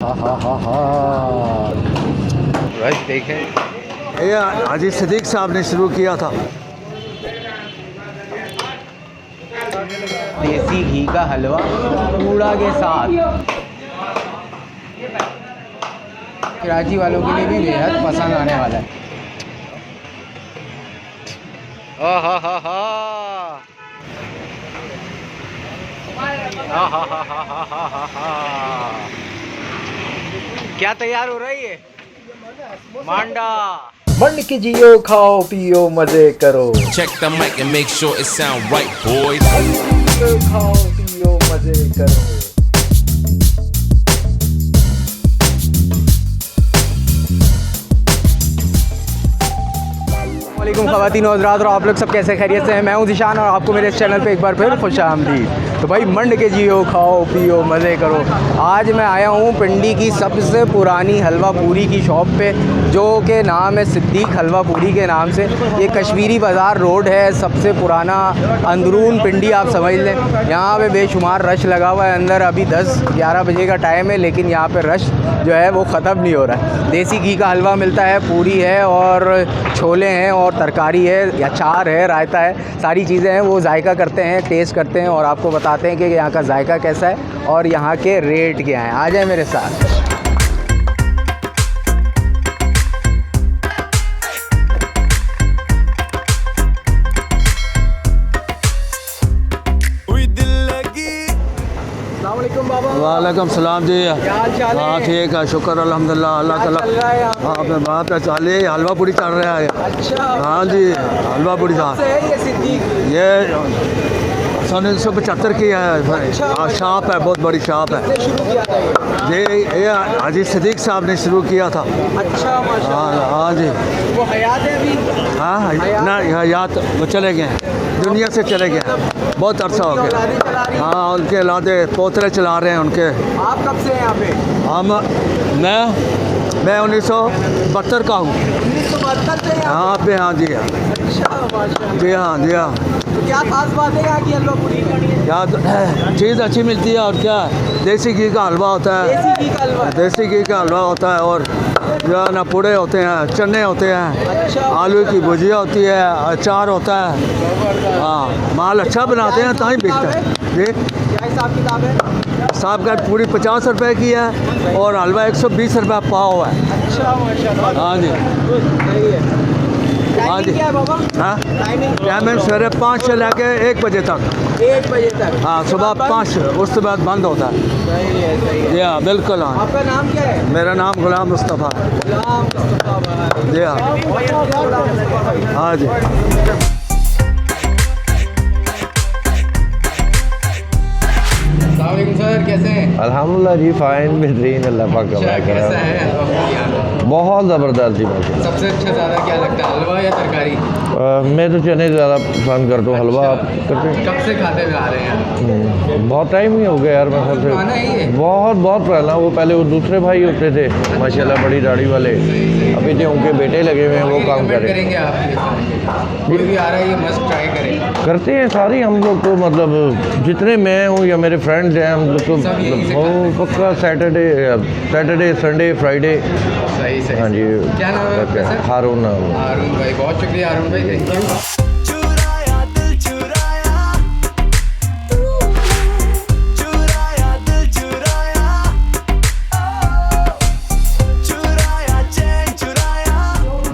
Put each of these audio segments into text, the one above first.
हाँ हाँ हाँ हाँ बस देखें ये हाजी सिद्दीक साहब ने शुरू किया था। देसी घी का हलवा पूड़ा के साथ कराची वालों के लिए भी बेहद पसंद आने वाला है। क्या तैयार हो रही है मांडा। मंड के जियो खाओ पियो मजे करो। Check the mic and make sure it sound right, boys. खाओ पियो मजे करो। वालेकुम ख़वातीन और हज़रात, और आप लोग सब कैसे खैरियत से हैं। मैं हूं ज़िशान और आपको मेरे इस चैनल पे एक बार फिर खुशामदीद। तो भाई मंड के जियो खाओ पियो मज़े करो। आज मैं आया हूं पिंडी की सबसे पुरानी हलवा पूरी की शॉप पे, जो कि नाम है सिद्दीक हलवा पूरी के नाम से। ये कश्मीरी बाज़ार रोड है, सबसे पुराना अंदरून पिंडी आप समझ लें। यहाँ पे बेशुमार रश लगा हुआ है अंदर। अभी 10-11 बजे का टाइम है, लेकिन यहाँ पर रश जो है वो ख़त्म नहीं हो रहा है। देसी घी का हलवा मिलता है, पूरी है और छोले हैं और तरकारी है, अचार है, रायता है, सारी चीज़ें हैं। वो जायका करते हैं, टेस्ट करते हैं और आपको बताते हैं कि यहाँ का जायका कैसा है और यहाँ के रेट क्या हैं। आ जाए मेरे साथ। बाबा वालेकुम सलाम जी। क्या हाल चाल है? हाँ ठीक है, शुक्र अल्हम्दुलिल्लाह अल्लाह क्या चल रहा है यहाँ पे? हाँ अपने बाप पे चले हलवा पूरी चल रहा है। अच्छा, हाँ जी हलवा पूरी कब से है ये सिद्दीक? ये सन 1975 की है। अच्छा। हाँ शॉप है, बहुत बड़ी शॉप है। किसने शुरू किया था ये? ये हाजी सिद्दीक साहब ने शुरू किया था। अच्छा माशाल्लाह। हाँ जी। वो हयात है अभी? हाँ ना याद वो चले गए हैं, दुनिया से चले गए हैं, बहुत अरसा हो गया। औलादें चला रही हैं? हाँ उनके लादे पोतरे चला रहे हैं उनके। आप कब से हैं यहाँ पे? हम मैं 1972 का हूँ 1972 से यहाँ यहाँ पे। हाँ जी पे? अच्छा माशाल्लाह। जी हाँ जी हाँ। तो क्या खास बात है यहाँ की हलवा पूरी की? याद चीज़ अच्छी मिलती है और क्या, देसी घी का हलवा होता है। देसी घी का हलवा? देसी घी का हलवा होता है और जो है ना पूड़े होते हैं, चने होते हैं, अच्छा। आलू की भुजिया होती है, अचार होता है। हाँ माल अच्छा बनाते हैं, ताई बिकता है जी। क्या हिसाब किताब है? साहब का पूरी 50 रुपए की है और हलवा 120 रुपये पाव है। अच्छा माशाल्लाह। हाँ जी सही है। हाँ जी। टाइमिंग क्या है बाबा? हाँ टाइमिंग? टाइमिंग सवेरे 5 से लेके 1 बजे तक। 1 बजे तक? हाँ सुबह 5, उसके बाद बंद होता है। सही है सही है। जी हाँ बिल्कुल। हाँ आपका नाम क्या है? मेरा नाम गुलाम मुस्तफ़ा है। गुलाम मुस्तफा भाई। जी हाँ। गुलाम मुस्तफा भाई। हाँ जी। अस्सलाम वालेकुम सर, कैसे हैं? अल्हम्दुलिल्लाह जी फाइन बेहतरीन, अल्लाह पाक का अच्छा, कैसा करम। है हलवा पूरी यहाँ? बहुत ज़बरदस्त जी माशाल्लाह। सबसे अच्छा ज़्यादा क्या लगता है, हलवा या तरकारी? मैं तो चने ज़्यादा पसंद करता हूँ। हलवा आप करते हैं? कब से खाते हुए आ रहे हैं? बहुत टाइम ही हो गया यार मतलब पुराना है ये? बहुत बहुत पुराना। वो पहले वो दूसरे भाई होते थे माशाल्लाह, बड़ी दाढ़ी वाले। अभी जो उनके बेटे लगे हुए हैं वो काम रिकमेंड करें करेंगे आप? कोई भी आ रहा है ये मस्ट ट्राई करें। करते हैं सारी हम लोग को, मतलब जितने मैं हूँ या मेरे फ्रेंड्स हैं हम लोग को सब यहीं से वो पक्का सैटरडे संडे फ्राइडे। सही सही। हाँ जी। क्या नाम है आपका सर? हारून नाम है। हारून भाई, बहुत शुक्रिया हारून भाई, थैंक यू। चुराया दिल चुराया, चुराया दिल चुराया, चुराया चैन चुराया।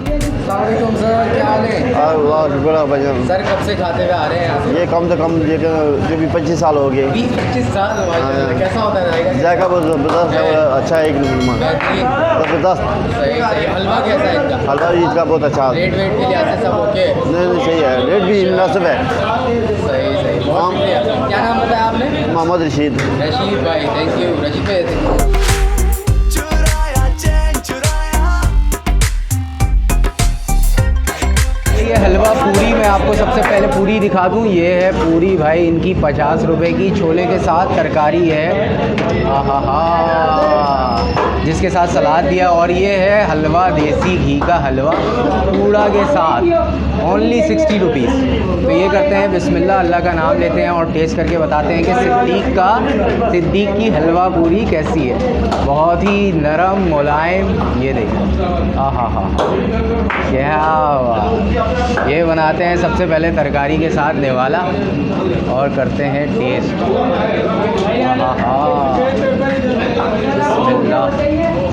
अस्सलाम वालेकुम सर, क्या हाल है? वाह शुक्र है भाईजान। सर कब से खाते हुए आ रहे हैं यहाँ से? ये कम से कम ये जो भी 25 साल हो गए। 20-25 साल? माशाल्लाह। कैसा होता है जाएगा? जायका बहुत ज़बरदस्त है और अच्छा है, एक नंबर बेहतरीन। ज़बरदस्त। सही सही। हलवा कैसा है इनका? हलवा भी इसका बहुत अच्छा है। रेट वेट के लिहाज से सब ओके? नहीं सही है, रेट भी मुनासिब है। सही सही, बहुत शुक्रिया। क्या नाम बताया आपने? मोहम्मद रशीद। रशीद भाई, थैंक यू। रशीद भाई, चुराया चैन चुराया। ये हलवा पूरी मैं आपको सबसे पहले पूरी दिखा दूं। ये है पूरी भाई इनकी 50 रुपए की, छोले के साथ तरकारी है। हाँ हाँ हाँ, जिसके साथ सलाद दिया, और ये है हलवा, देसी घी का हलवा पूड़ा के साथ, ओनली 60 रुपीज़। तो ये करते हैं बिस्मिल्लाह, अल्लाह का नाम लेते हैं और टेस्ट करके बताते हैं कि सिद्दीक की हलवा पूरी कैसी है। बहुत ही नरम मुलायम, ये देखिए, हाँ, क्या बात। ये बनाते हैं सबसे पहले तरकारी के साथ नेवाला और करते हैं टेस्ट। बिस्मिल्लाह,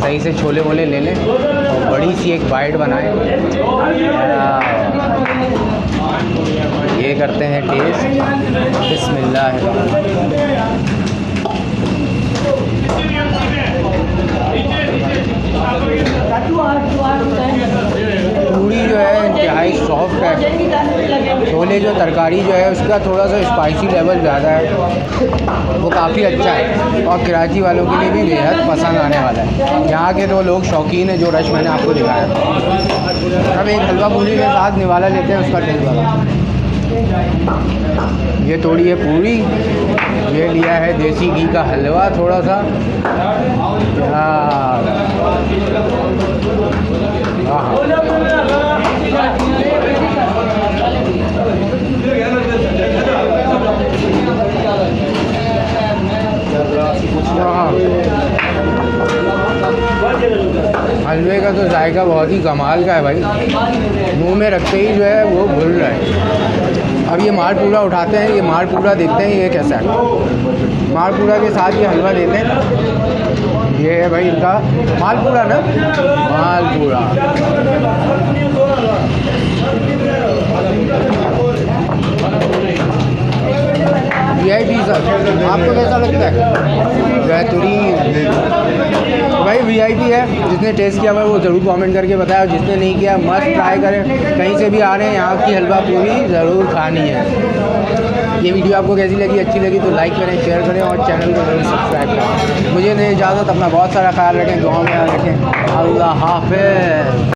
सही से छोले वोले ले लें और बड़ी सी एक बाइट बनाएं। ये करते हैं टेस्ट, बिस्मिल्लाह। पूरी जो है इंतहाई सॉफ्ट है, छोले जो तरकारी जो है उसका थोड़ा सा स्पाइसी लेवल ज़्यादा है, वो काफ़ी अच्छा है और कराची वालों के लिए भी बेहद पसंद आने वाला है। यहाँ के तो लोग शौकीन हैं, जो रश मैंने आपको दिखाया। अब एक हलवा पूरी के साथ निवाला लेते हैं, उसका टेस्ट वाला। ये थोड़ी है पूरी, ये लिया है देसी घी का हलवा थोड़ा सा, हलवे का तो जायका बहुत ही कमाल का है भाई, मुंह में रखते ही जो है वो भूल रहा है। अब ये मालपूड़ा उठाते हैं, ये मालपूड़ा देखते हैं ये कैसा है। मालपूड़ा के साथ ये हलवा देते हैं, ये है भाई इनका मालपूड़ा ना, मालपूड़ा। VIP सर, आपको कैसा लगता है? बेहतरीन भाई, VIP है। जिसने टेस्ट किया हुआ है वो ज़रूर कमेंट करके बताया, और जिसने नहीं किया मस्ट ट्राई करें। कहीं से भी आ रहे हैं, यहाँ की हलवा पूरी ज़रूर खानी है। ये वीडियो आपको कैसी लगी? अच्छी लगी तो लाइक करें, शेयर करें और चैनल को ज़रूर सब्सक्राइब करें। मुझे नहीं इजाज़त, अपना बहुत सारा ख्याल रखें, दुआ में याद रखें। अल्लाह हाफ़िज़।